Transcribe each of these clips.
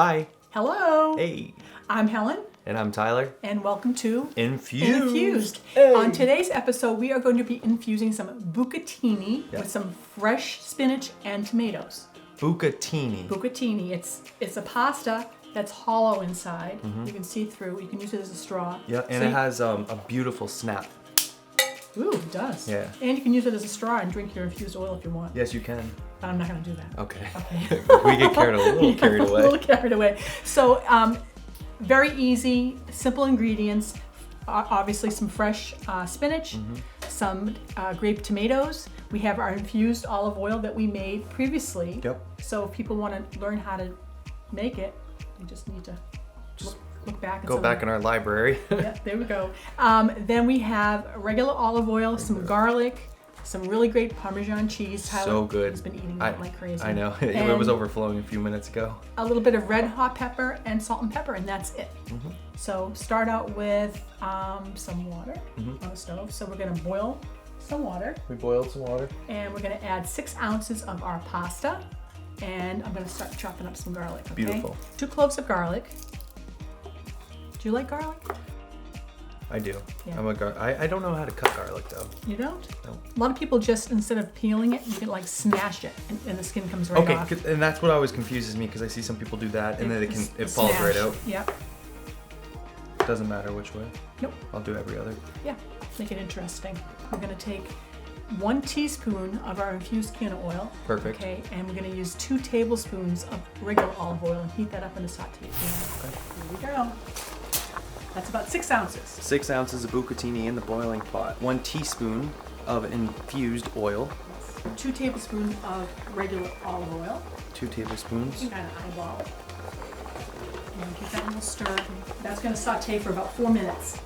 Hi. Hello. Hey. I'm Helen. And I'm Tyler. And welcome to Infused. Hey. On today's episode, we are going to be infusing some bucatini with some fresh spinach and tomatoes. Bucatini. Bucatini. It's a pasta that's hollow inside. You can see through. You can use it as a straw. Yeah, and it has a beautiful snap. Ooh, it does. Yeah. And you can use it as a straw and drink your infused oil if you want. Yes, you can. But I'm not going to do that. Okay. Okay. We get carried a little carried away. A little carried away. So, very easy, simple ingredients. Obviously, some fresh spinach, some grated tomatoes. We have our infused olive oil that we made previously. Yep. So, if people want to learn how to make it, you just need to look back. Go back in our library. Yeah, there we go. Then we have regular olive oil, some garlic, some really great Parmesan cheese. Tyler So good. has been eating that like crazy. I know. It was overflowing a few minutes ago. A little bit of red hot pepper and salt and pepper, and that's it. So start out with some water on the stove. So we're going to boil some water. We boiled some water. And we're going to add 6 ounces of our pasta. And I'm going to start chopping up some garlic. Okay? Beautiful. 2 cloves of garlic. Do you like garlic? I do. Yeah. I don't know how to cut garlic though. You don't? No. A lot of people just, instead of peeling it, you can like smash it and the skin comes right off. Okay, and that's what always confuses me because I see some people do that and then it falls Smash. right out. Yep. Doesn't matter which way. Nope. I'll do every other. Yeah. Make it interesting. We're going to take 1 teaspoon of our infused Canna-oil. Perfect. Okay, and we're going to use 2 tablespoons of regular olive oil and heat that up in a saute pan. Okay. Here we go. That's about 6 ounces. 6 ounces of bucatini in the boiling pot. 1 teaspoon of infused oil. 2 tablespoons of regular olive oil. 2 tablespoons. You kind of eyeball it. And give that a little stir. That's going to saute for about 4 minutes.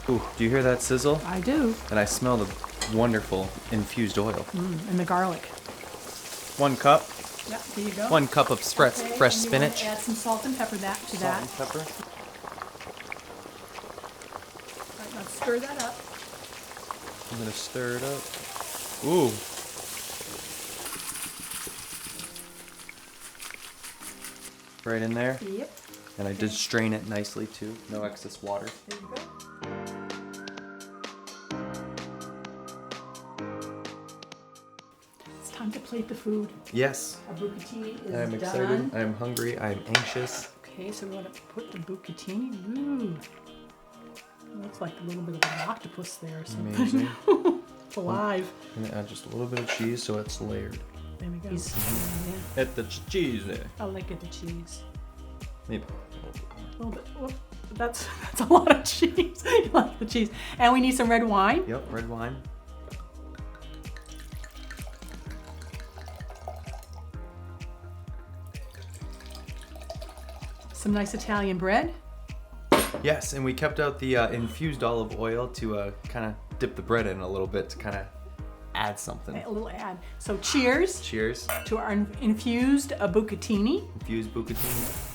Ooh, do you hear that sizzle? I do. And I smell the wonderful infused oil. And the garlic. 1 cup. Yep, there you go. 1 cup of fresh And spinach. you want to add some salt and pepper to that. Salt and pepper. All right, now stir that up. I'm gonna stir it up. Ooh. Right in there. Yep. And I did strain it nicely too. No excess water. There you go. It's time to plate the food. Yes. Our bucatini is I'm excited. done. I'm hungry. I'm anxious. Okay, so we want to put the bucatini. Ooh. Looks like a little bit of an octopus there or something. Amazing. It's alive. I'm gonna add just a little bit of cheese so it's layered. There we go. Add the cheese there. I like it, the cheese. Maybe. A little bit. Whoop. That's a lot of cheese. You like the cheese. And we need some red wine. Yep, red wine. Some nice Italian bread. Yes, and we kept out the infused olive oil to kind of dip the bread in a little bit to kind of add something. A little add. So cheers Cheers. to our infused bucatini. Infused bucatini.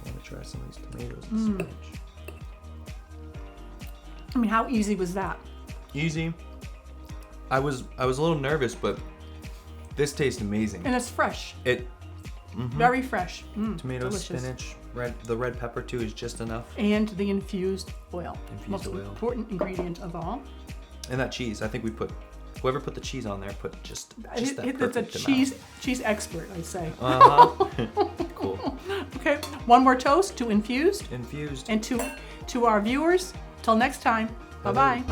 I'm gonna try some of these tomatoes and spinach. I mean, how easy was that? Easy. I was a little nervous, but this tastes amazing. And it's fresh. It Very fresh. tomatoes, delicious. spinach, the red pepper too is just enough, And the infused oil. Infused Most oil. important ingredient of all. and that cheese. I think we put whoever put the cheese on there put just that It's a perfect cheese expert, I'd say. Cool. Okay, one more toast to infused Infused. and to our viewers. Till next time. Bye-bye.